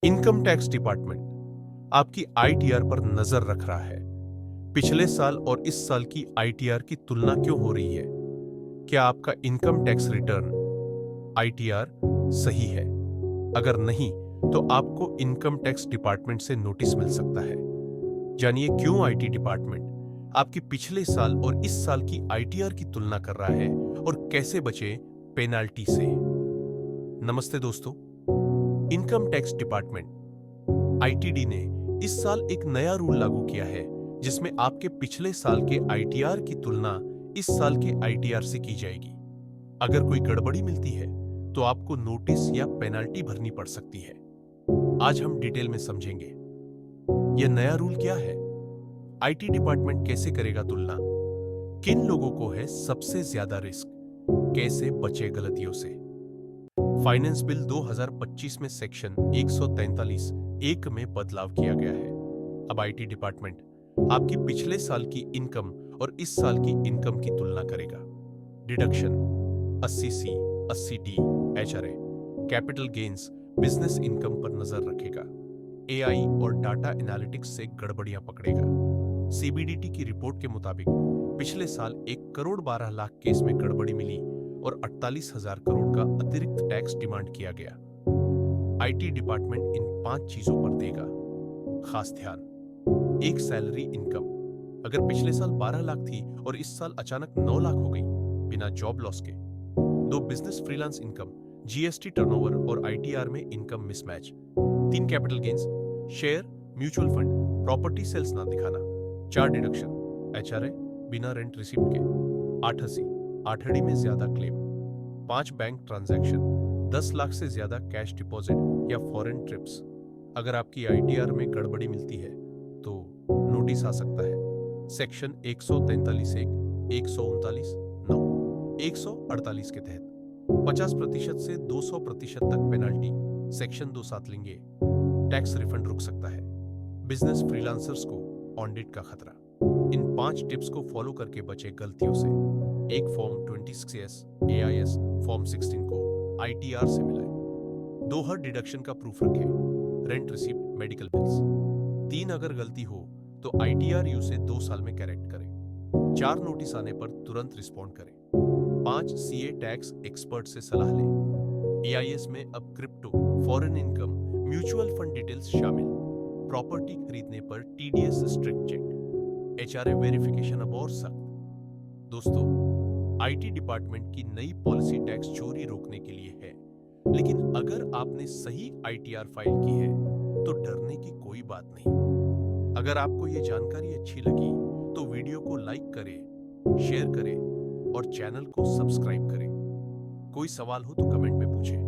Income tax department आपकी ITR पर नजर रख रहा है। पिछले साल और इस साल की आईटीआर की तुलना क्यों हो रही है? क्या आपका इनकम टैक्स रिटर्न आईटीआर सही है? अगर नहीं, तो आपको इनकम टैक्स डिपार्टमेंट से नोटिस मिल सकता है। जानिए क्यों आईटी डिपार्टमेंट आपकी पिछले साल और इस साल की आईटीआर की तुलना कर रहा है और कैसे बचे पेनाल्टी से। नमस्ते दोस्तों, इनकम टैक्स डिपार्टमेंट आईटीडी ने इस साल एक नया रूल लागू किया है जिसमें आपके पिछले साल के आईटीआर की तुलना इस साल के आईटीआर से की जाएगी। अगर कोई गड़बड़ी मिलती है तो आपको नोटिस या पेनाल्टी भरनी पड़ सकती है। आज हम डिटेल में समझेंगे यह नया रूल क्या है, आईटी डिपार्टमेंट कैसे करेगा तुलना, किन लोगों को है सबसे ज्यादा रिस्क, कैसे बचे गलतियों से। फाइनेंस बिल 2025 में सेक्शन 143 एक में बदलाव किया गया है। अब आईटी डिपार्टमेंट आपकी पिछले साल की इनकम और इस साल की इनकम की तुलना करेगा। Deduction 80C, 80D, HRA, capital gains, business income पर नजर रखेगा। एआई और डाटा एनालिटिक्स से गड़बड़ियां पकड़ेगा। सीबीडीटी की रिपोर्ट के मुताबिक पिछले साल 1,12,00,000 केस में गड़बड़ी मिली और 48,000 करोड़ का अतिरिक्त टैक्स डिमांड किया गया। आईटी डिपार्टमेंट इन 5 चीजों पर देगा खास ध्यान। एक, सैलरी इनकम। अगर पिछले साल 12 लाख थी और इस साल अचानक 9 लाख हो गई बिना जॉब लॉस के। 2, business freelance income, GST turnover और आईटीआर में income mismatch. 3, capital gains, share, mutual fund, property sales ना दिखाना। 4, डिडक्शन, एचआरए, बिना रेंट रिसिप्ट के। 8, 8डी में ज्यादा क्लेम। 5, बैंक ट्रांजैक्शन, 10 लाख से ज्यादा कैश डिपॉजिट या फॉरेन ट्रिप्स। अगर आपकी आईटीआर में गड़बड़ी मिलती है तो नोटिस आ सकता है। सेक्शन 143(1), 139(9), 148 के तहत 50% से 200% तक पेनाल्टी। सेक्शन 2(7) लेंगे, टैक्स रिफंड रुक सकता है। बिजनेस फ्रीलांसर्स को ऑडिट का खतरा। इन 5 टिप्स को फॉलो करके बचे गलतियों से। एक, फॉर्म 26S एआईएस फॉर्म 16 को आईटीआर से मिलाएं। 2, हर डिडक्शन का प्रूफ रखें, रेंट रिसिप्ट, मेडिकल बिल्स। 3, अगर गलती हो तो आईटीआर यू से 2 साल में करेक्ट करें। 4, नोटिस आने पर तुरंत रिस्पॉन्ड करें। 5, सीए टैक्स एक्सपर्ट से सलाह लें। एआईएस में अब crypto, foreign income, mutual fund details शामिल। प्रॉपर्टी खरीदने पर TDS strict check. HRA verification अब और सख्त। दोस्तों, आईटी डिपार्टमेंट की नई पॉलिसी टैक्स चोरी रोकने के लिए है, लेकिन अगर आपने सही आईटीआर फाइल की है तो डरने की कोई बात नहीं। अगर आपको यह जानकारी अच्छी लगी तो वीडियो को लाइक करें, शेयर करें और चैनल को सब्सक्राइब करें। कोई सवाल हो तो कमेंट में पूछें।